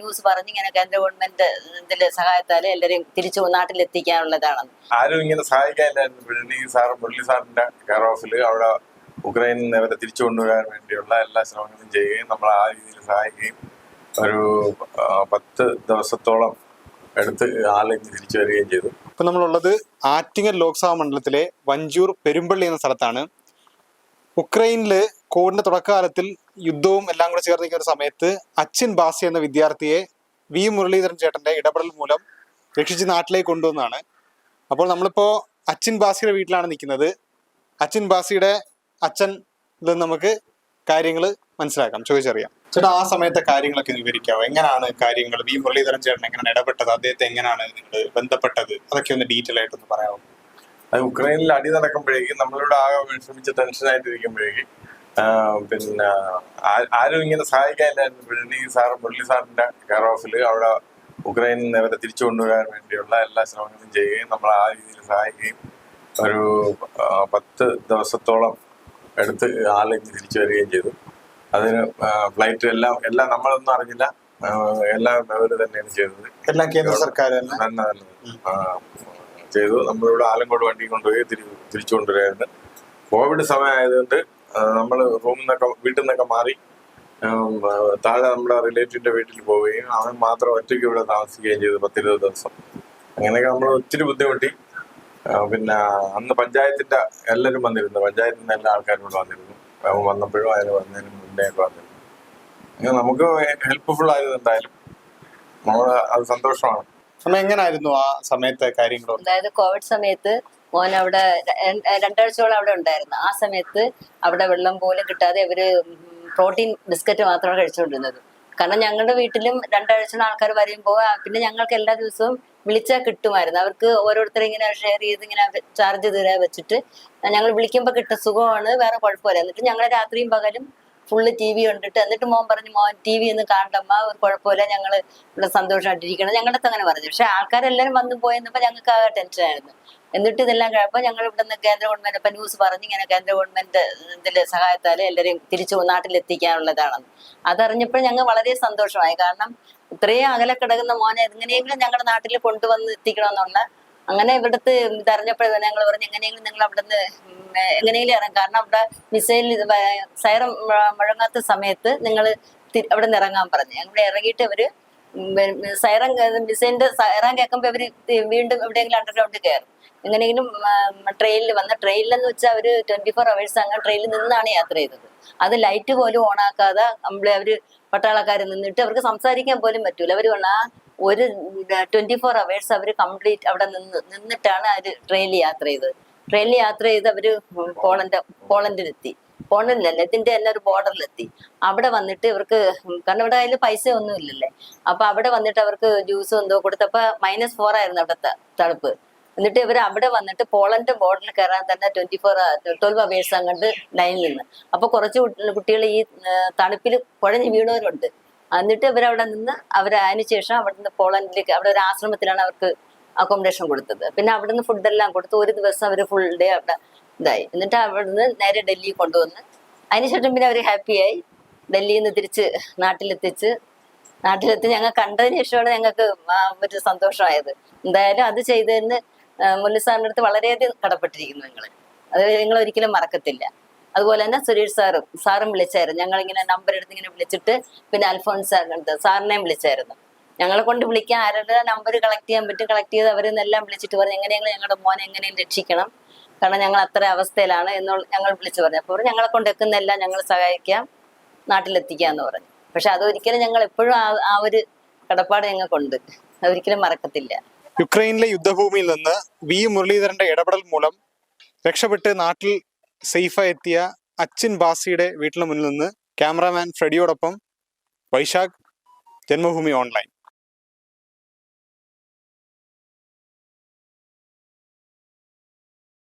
News പറഞ്ഞിങ്ങനെ കേന്ദ്ര government ഇതിന്റെ സഹായത്താല് എല്ലാരെയും തിരിച്ചു നാട്ടിലെത്തിക്കാനുള്ളതാണ്. ആരും ഇങ്ങനെ സഹായിക്കാനില്ലായിരുന്നു. മുരളി സാറിന്റെ കെയർ ഓഫില് അവിടെ ഉക്രൈനിൽ നിന്ന് അവരെ തിരിച്ചു കൊണ്ടുവരാൻ വേണ്ടിയുള്ള എല്ലാ ശ്രമങ്ങളും ചെയ്യുകയും നമ്മൾ ആ രീതിയിൽ സഹായിക്കുകയും ഒരു 10 ദിവസത്തോളം എടുത്ത് ആളിലേക്ക് തിരിച്ചു വരികയും ചെയ്തു. ഇപ്പൊ നമ്മളുള്ളത് ആറ്റിങ്ങൽ ലോക്സഭാ മണ്ഡലത്തിലെ വഞ്ചൂർ പെരുമ്പള്ളി എന്ന സ്ഥലത്താണ്. ഉക്രൈനില് കോവിഡിന്റെ തുടക്കകാലത്തിൽ യുദ്ധവും എല്ലാം കൂടെ ചേർന്ന് നിൽക്കുന്ന ഒരു സമയത്ത് അച്ചിൻ ബാസി എന്ന വിദ്യാർത്ഥിയെ വി മുരളീധരൻ ചേട്ടന്റെ ഇടപെടൽ മൂലം രക്ഷിച്ച് നാട്ടിലേക്ക് കൊണ്ടുവന്നതാണ്. അപ്പോൾ നമ്മളിപ്പോ അച്ചിൻ ബാസിയുടെ വീട്ടിലാണ് നിൽക്കുന്നത്. അച്ചിൻ ബാസിയുടെ അച്ഛൻ നമുക്ക് കാര്യങ്ങൾ മനസ്സിലാക്കാം, ചോദിച്ചറിയാം. ചേട്ടാ, ആ സമയത്തെ കാര്യങ്ങളൊക്കെ വിവരിക്കാവോ? എങ്ങനെയാണ് കാര്യങ്ങൾ? വി മുരളീധരൻ ചേട്ടൻ എങ്ങനെയാണ് ഇടപെട്ടത്? അദ്ദേഹത്തെ എങ്ങനെയാണ് നിങ്ങൾ ബന്ധപ്പെട്ടത്? അതൊക്കെ ഒന്ന് ഡീറ്റെയിൽ ആയിട്ടൊന്ന് പറയാമോ? അത് ഉക്രൈനിൽ അടി നടക്കുമ്പോഴേക്കും നമ്മളിവിടെ ആകെ വിഷമിച്ച് ടെൻഷനായിട്ടിരിക്കുമ്പോഴേക്കും പിന്നെ ആരും ഇങ്ങനെ സഹായിക്കാനില്ലായിരുന്നു. മുരളി സാറിന്റെ കെയർ ഓഫില് അവിടെ ഉക്രൈനിൽ നിന്ന് അവരെ തിരിച്ചു കൊണ്ടുവരാൻ വേണ്ടിയുള്ള എല്ലാ ശ്രമങ്ങളും ചെയ്യുകയും നമ്മൾ ആ രീതിയിൽ സഹായിക്കുകയും ഒരു 10 ദിവസത്തോളം എടുത്ത് ആളിലേക്ക് തിരിച്ചു വരികയും ചെയ്തു. അതിന് ഫ്ലൈറ്റ് എല്ലാം നമ്മളൊന്നും അറിഞ്ഞില്ല, എല്ലാം അവര് തന്നെയാണ് ചെയ്തത്. എല്ലാം കേന്ദ്ര സർക്കാർ തന്നെ ചെയ്തു. നമ്മളിവിടെ ആലങ്കോട് വണ്ടി കൊണ്ടുപോയി തിരിച്ചു കൊണ്ടുവരായിരുന്നു. കോവിഡ് സമയമായതുകൊണ്ട് നമ്മൾ വീട്ടിൽ നിന്നൊക്കെ മാറി താഴെ നമ്മുടെ റിലേറ്റീവിന്റെ വീട്ടിൽ പോവുകയും അവൻ മാത്രം ഒറ്റയ്ക്ക് ഇവിടെ താമസിക്കുകയും ചെയ്തു 10-20 ദിവസം. അങ്ങനെയൊക്കെ നമ്മൾ ഒത്തിരി ബുദ്ധിമുട്ടി. പിന്നെ അന്ന് പഞ്ചായത്തിന്റെ എല്ലാവരും വന്നിരുന്നു, പഞ്ചായത്തിൽ നിന്ന് എല്ലാ ആൾക്കാരും ഇവിടെ വന്നിരുന്നു. വന്നപ്പോഴും അതിന് വന്നതിന് മുന്നേ ഒക്കെ വന്നിരുന്നു. അങ്ങനെ നമുക്ക് ഹെൽപ്ഫുൾ ആയിരുന്നു. എന്തായാലും നമ്മൾ അത് സന്തോഷമാണ്. എങ്ങനായിരുന്നു ആ സമയത്തെ കാര്യങ്ങൾ? അതായത് കോവിഡ് സമയത്ത് മോൻ അവിടെ 2 ആഴ്ചയോളം അവിടെ ഉണ്ടായിരുന്നു. ആ സമയത്ത് അവിടെ വെള്ളം പോലും കിട്ടാതെ അവര് പ്രോട്ടീൻ ബിസ്ക്കറ്റ് മാത്രമാണ് കഴിച്ചുകൊണ്ടിരുന്നത്. കാരണം ഞങ്ങളുടെ വീട്ടിലും 2 ആഴ്ച ആൾക്കാർ വരുമ്പോൾ പിന്നെ ഞങ്ങൾക്ക് എല്ലാ ദിവസവും വിളിച്ചാൽ കിട്ടുമായിരുന്നു. അവർക്ക് ഓരോരുത്തരും ഇങ്ങനെ ഷെയർ ചെയ്ത് ഇങ്ങനെ ചാർജ് തരാൻ വെച്ചിട്ട് ഞങ്ങൾ വിളിക്കുമ്പോൾ കിട്ടുന്ന സുഖമാണ്, വേറെ കുഴപ്പമില്ല. എന്നിട്ട് ഞങ്ങൾ രാത്രിയും പകലും ഫുള്ള് TV കണ്ടിട്ട് എന്നിട്ട് മോൻ പറഞ്ഞു, മോൻ TV ഒന്നും കാണണ്ടമ്മ, ഒരു കുഴപ്പമില്ല, ഞങ്ങൾ ഇവിടെ സന്തോഷമായിട്ടിരിക്കണം, ഞങ്ങളുടെ അടുത്ത് അങ്ങനെ പറഞ്ഞു. പക്ഷെ ആൾക്കാരെല്ലാവരും വന്നു പോയെന്നപ്പോൾ ഞങ്ങൾക്ക് ആ ടെൻഷനായിരുന്നു. എന്നിട്ട് ഇതെല്ലാം കഴിയുമ്പോൾ ഞങ്ങൾ ഇവിടെ നിന്ന് കേന്ദ്ര ഗവൺമെന്റ് ഇപ്പൊ ന്യൂസ് പറഞ്ഞിങ്ങനെ കേന്ദ്ര ഗവൺമെന്റ് ഇതിന്റെ സഹായത്താല് എല്ലാരെയും തിരിച്ചു നാട്ടിലെത്തിക്കാനുള്ളതാണെന്ന് അതറിഞ്ഞപ്പോൾ ഞങ്ങൾ വളരെ സന്തോഷമായി. കാരണം ഇത്രയും അകലെ കിടക്കുന്ന മോനെ എങ്ങനെയെങ്കിലും ഞങ്ങളുടെ നാട്ടിൽ കൊണ്ടുവന്ന് എത്തിക്കണമെന്നുള്ള അങ്ങനെ ഇവിടുത്തെ ഇതറിഞ്ഞപ്പോഴേ ഞങ്ങൾ പറഞ്ഞു, എങ്ങനെയെങ്കിലും നിങ്ങൾ അവിടെ നിന്ന് എങ്ങനെയെങ്കിലും ഇറങ്ങും. കാരണം അവിടെ മിസൈൽ സൈറം മുഴങ്ങാത്ത സമയത്ത് നിങ്ങൾ അവിടെ നിന്ന് ഇറങ്ങാൻ പറഞ്ഞു. അവിടെ ഇറങ്ങിയിട്ട് അവര് മിസൈലിന്റെ സൈറൻ കേൾക്കുമ്പോൾ അവര് വീണ്ടും എവിടെയെങ്കിലും അണ്ടർഗ്രൗണ്ട് കയറും. എങ്ങനെയെങ്കിലും ട്രെയിനിലെന്ന് വെച്ചാൽ അവര് 24 hours അങ്ങനെ ട്രെയിനിൽ നിന്നാണ് യാത്ര ചെയ്തത്. അത് ലൈറ്റ് പോലും ഓണാക്കാതെ അവര് പട്ടാളക്കാർ നിന്നിട്ട് അവർക്ക് സംസാരിക്കാൻ പോലും പറ്റൂല. അവര് ഒരു 24 hours അവര് കംപ്ലീറ്റ് അവിടെ നിന്നിട്ടാണ് അവര് ട്രെയിനിൽ യാത്ര ചെയ്തത്. അവര് പോളണ്ടിലെത്തി. പോളണ്ടിലല്ല, ഇതിന്റെ തന്നെ ഒരു ബോർഡറിലെത്തി. അവിടെ വന്നിട്ട് ഇവർക്ക്, കാരണം ഇവിടെ അതിൽ പൈസ ഒന്നും ഇല്ലല്ലേ, അപ്പൊ അവിടെ വന്നിട്ട് അവർക്ക് ജ്യൂസ് എന്തോ കൊടുത്തപ്പോ -4 ആയിരുന്നു അവിടുത്തെ തണുപ്പ്. എന്നിട്ട് ഇവർ അവിടെ വന്നിട്ട് പോളണ്ട് ബോർഡറിൽ കയറാൻ തന്നെ 12 hours അങ്ങോട്ട് ലൈനിൽ നിന്ന്. അപ്പൊ കുറച്ച് കുട്ടികൾ ഈ തണുപ്പിൽ കുഴഞ്ഞു വീണവരുണ്ട്. എന്നിട്ട് ഇവരവിടെ നിന്ന് അതിനുശേഷം അവിടെ നിന്ന് പോളണ്ടിലേക്ക് അവിടെ ഒരു ആശ്രമത്തിലാണ് അവർക്ക് അക്കോമഡേഷൻ കൊടുത്തത്. പിന്നെ അവിടെ നിന്ന് ഫുഡെല്ലാം കൊടുത്ത് ഒരു ദിവസം അവര് ഫുൾ ഡേ അവിടെ ഇതായി. എന്നിട്ട് അവിടെ നിന്ന് നേരെ ഡൽഹി കൊണ്ടുവന്ന് അതിനുശേഷം പിന്നെ അവര് ഹാപ്പിയായി ഡൽഹിയിൽ നിന്ന് തിരിച്ച് നാട്ടിലെത്തി ഞങ്ങൾ കണ്ടതിന് ശേഷമാണ് ഞങ്ങൾക്ക് ഒരു സന്തോഷമായത്. എന്തായാലും അത് ചെയ്തതിന് മുരളി സാറിന്റെ അടുത്ത് വളരെയധികം കടപ്പെട്ടിരിക്കുന്നു അത് നിങ്ങൾ ഒരിക്കലും മറക്കത്തില്ല. അതുപോലെ തന്നെ സുരേഷ് സാറും വിളിച്ചായിരുന്നു. ഞങ്ങളിങ്ങനെ നമ്പർ എടുത്ത് ഇങ്ങനെ വിളിച്ചിട്ട് പിന്നെ അൽഫോൻസ് സാറിനെയും വിളിച്ചായിരുന്നു. ഞങ്ങളെ കൊണ്ട് വിളിക്കാൻ ആരുടെ നമ്പർ കളക്ട് ചെയ്യാൻ പറ്റും കളക്ട് ചെയ്ത് അവരെന്നെല്ലാം വിളിച്ചിട്ട് പറഞ്ഞു, എങ്ങനെയെങ്കിലും ഞങ്ങളുടെ മോനെ എങ്ങനെയും രക്ഷിക്കണം, കാരണം ഞങ്ങൾ അത്ര അവസ്ഥയിലാണ് എന്നുള്ള ഞങ്ങൾ വിളിച്ചു പറഞ്ഞു. അപ്പോൾ ഞങ്ങളെ കൊണ്ട് എത്തുന്നെല്ലാം ഞങ്ങൾ സഹായിക്കാം, നാട്ടിലെത്തിക്കാന്ന് പറഞ്ഞു. പക്ഷെ അതൊരിക്കലും ഞങ്ങൾ എപ്പോഴും ആ ഒരു കടപ്പാട് ഞങ്ങൾക്കുണ്ട്, അതൊരിക്കലും മറക്കത്തില്ല. യുക്രൈനിലെ യുദ്ധഭൂമിയിൽ നിന്ന് വി മുരളീധരന്റെ ഇടപെടൽ മൂലം രക്ഷപ്പെട്ട് നാട്ടിൽ സേഫായി എത്തിയ അച്ചിൻ ബാസിയുടെ വീട്ടിന് മുന്നിൽ നിന്ന് ക്യാമറാമാൻ ഫ്രെഡിയോടൊപ്പം വൈശാഖ്, ജന്മഭൂമി ഓൺലൈൻ.